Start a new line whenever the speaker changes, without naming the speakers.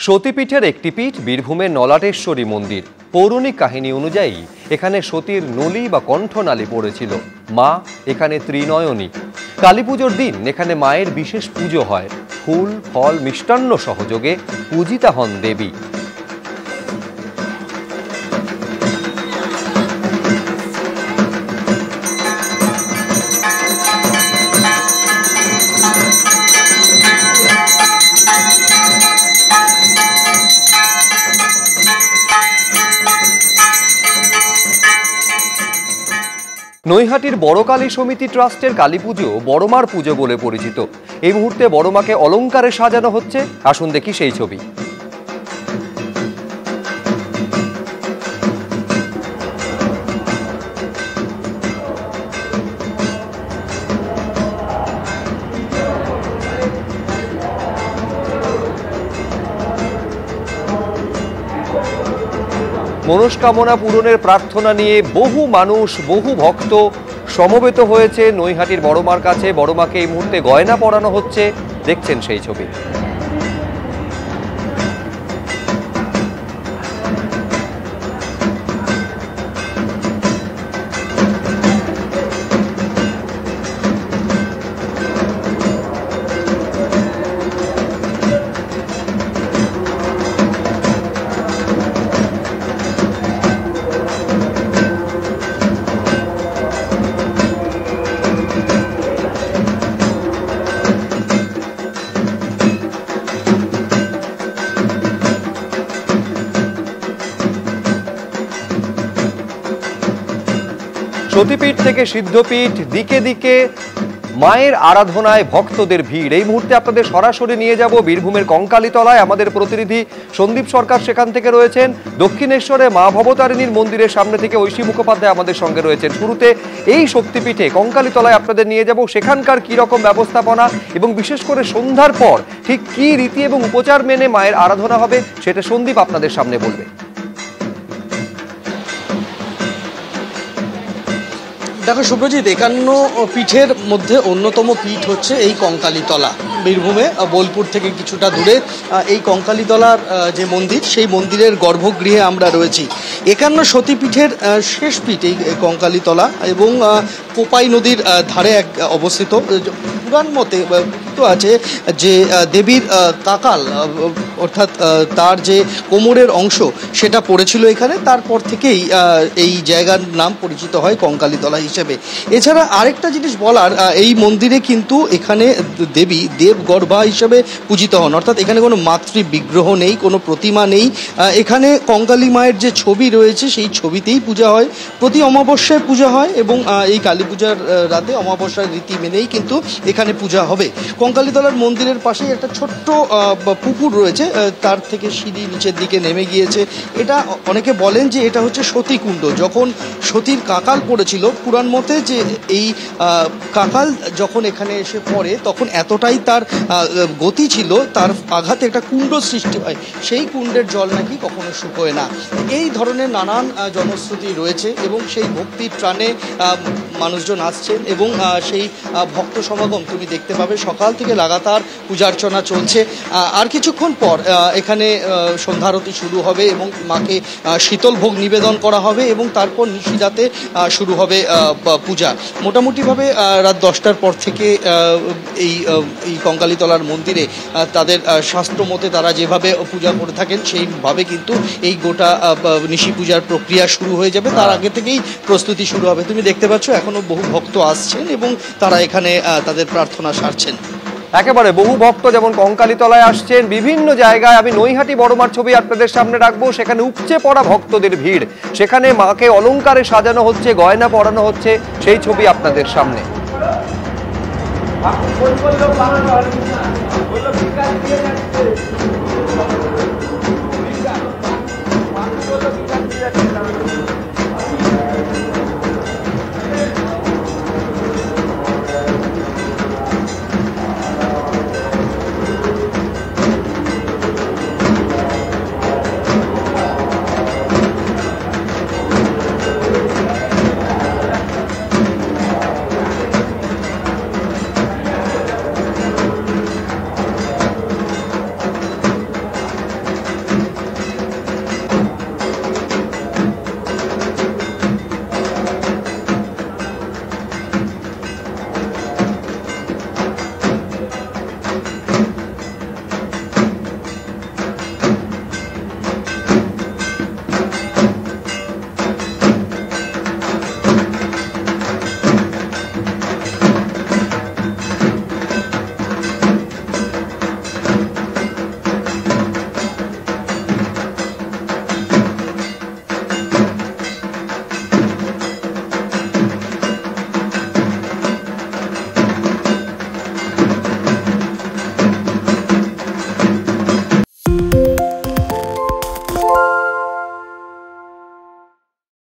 সতীপীঠের একটি পীঠ বীরভূমের নলাটেশ্বরী মন্দির। পৌরাণিক কাহিনী অনুযায়ী এখানে সতীর নলি বা কণ্ঠনালী পড়েছিল। মা এখানে ত্রিনয়নী। কালী পুজোর দিন এখানে মায়ের বিশেষ পুজো হয়। ফুল ফল মিষ্টান্ন সহযোগে পূজিতা হন দেবী। নৈহাটির বড়কালী সমিতি ট্রাস্টের কালী পুজো বড়মার পুজো বলে পরিচিত। এই মুহূর্তে বড়মাকে অলংকারে সাজানো হচ্ছে। আসুন দেখি সেই ছবি। মনস্কামনা পূরণের প্রার্থনা নিয়ে বহু মানুষ বহু ভক্ত সমবেত হয়েছে নৈহাটির বড়মার কাছে। বড়মাকে এই মুহূর্তে গয়না পরানো হচ্ছে, দেখছেন সেই ছবি। সতীপীঠ থেকে সিদ্ধপীঠ, দিকে দিকে মায়ের আরাধনায় ভক্তদের ভিড়। এই মুহূর্তে আপনাদের সরাসরি নিয়ে যাব বীরভূমের কঙ্কালীতলায়। আমাদের প্রতিনিধি সন্দীপ সরকার সেখান থেকে রয়েছেন। দক্ষিণেশ্বরে মা ভবতারিণীর মন্দিরের সামনে থেকে ঐশী মুখোপাধ্যায় আমাদের সঙ্গে রয়েছেন। শুরুতে এই শক্তিপীঠে কঙ্কালীতলায় আপনাদের নিয়ে যাব। সেখানকার কি রকম ব্যবস্থাপনা এবং বিশেষ করে সন্ধ্যার পর ঠিক কি রীতি এবং উপচার মেনে মায়ের আরাধনা হবে সেটা সন্দীপ আপনাদের সামনে বলবে।
দেখো শুভ্রজিৎ, 51 পীঠের মধ্যে অন্যতম পীঠ হচ্ছে এই কঙ্কালীতলা। বীরভূমে বোলপুর থেকে কিছুটা দূরে এই কঙ্কালীতলার যে মন্দির, সেই মন্দিরের গর্ভগৃহে আমরা রয়েছি। 51 সতীপীঠের শেষ পীঠ এই কঙ্কালীতলা এবং কোপাই নদীর ধারে অবস্থিত। পুরাণ মতে আছে যে দেবীর কাকাল অর্থাৎ তার যে কোমরের অংশ সেটা পড়েছিল এখানে। তারপর থেকেই এই জায়গার নাম পরিচিত হয় কঙ্কালীতলা হিসেবে। এছাড়া আরেকটা জিনিস বলার, এই মন্দিরে কিন্তু এখানে দেবী দেবগর্ভা হিসেবে পূজিত হন, অর্থাৎ এখানে কোনো মাতৃ বিগ্রহ নেই, কোনো প্রতিমা নেই। এখানে কঙ্কালী মায়ের যে ছবি রয়েছে সেই ছবিতেই পূজা হয়। প্রতি অমাবস্যায় পূজা হয় এবং এই কালী পূজার রাতে অমাবস্যার রীতি মেনেই কিন্তু এখানে পূজা হবে। কঙ্কালীতলার মন্দিরের পাশেই একটা ছোট্ট পুকুর রয়েছে, তার থেকে সিঁড়ি নিচের দিকে নেমে গিয়েছে। এটা অনেকে বলেন যে এটা হচ্ছে সতীকুণ্ড। যখন সতীর কাকাল পড়েছিল, পুরাণ মতে যে এই কাকাল যখন এখানে এসে পড়ে তখন এতটাই তার গতি ছিল, তার আঘাতে একটা কুণ্ড সৃষ্টি হয়। সেই কুণ্ডের জল নাকি কখনো শুকোয় না। এই ধরনের নানান জনশ্রুতি রয়েছে এবং সেই ভক্তির প্রাণে মানুষজন আসছেন এবং সেই ভক্ত সমাগম তুমি দেখতে পাবে। সকাল থেকে লাগাতার পূজার্চনা চলছে। আর কিছুক্ষণ পর এখানে সন্ধ্যারতি শুরু হবে এবং মাকে শীতল ভোগ নিবেদন করা হবে এবং তারপর নিশিরাতে শুরু হবে পূজা। মোটামুটিভাবে রাত 10টার পর থেকে এই কঙ্কালীতলার মন্দিরে তাদের শাস্ত্র মতে তারা যেভাবে পূজা করে থাকেন সেইভাবে কিন্তু এই গোটা নিশি পূজার প্রক্রিয়া শুরু হয়ে যাবে। তার আগে থেকেই প্রস্তুতি শুরু হবে। তুমি দেখতে পাচ্ছ এখনো বহু ভক্ত আসছেন এবং তারা এখানে তাদের প্রার্থনা সারছেন।
একেবারে বহু ভক্ত যেমন কঙ্কালীতলায় আসছেন, বিভিন্ন জায়গায়। আমি নৈহাটি বড়মার ছবি আপনাদের সামনে রাখবো। সেখানে উপচে পড়া ভক্তদের ভিড়। সেখানে মাকে অলংকারে সাজানো হচ্ছে, গয়না পরানো হচ্ছে, সেই ছবি আপনাদের সামনে।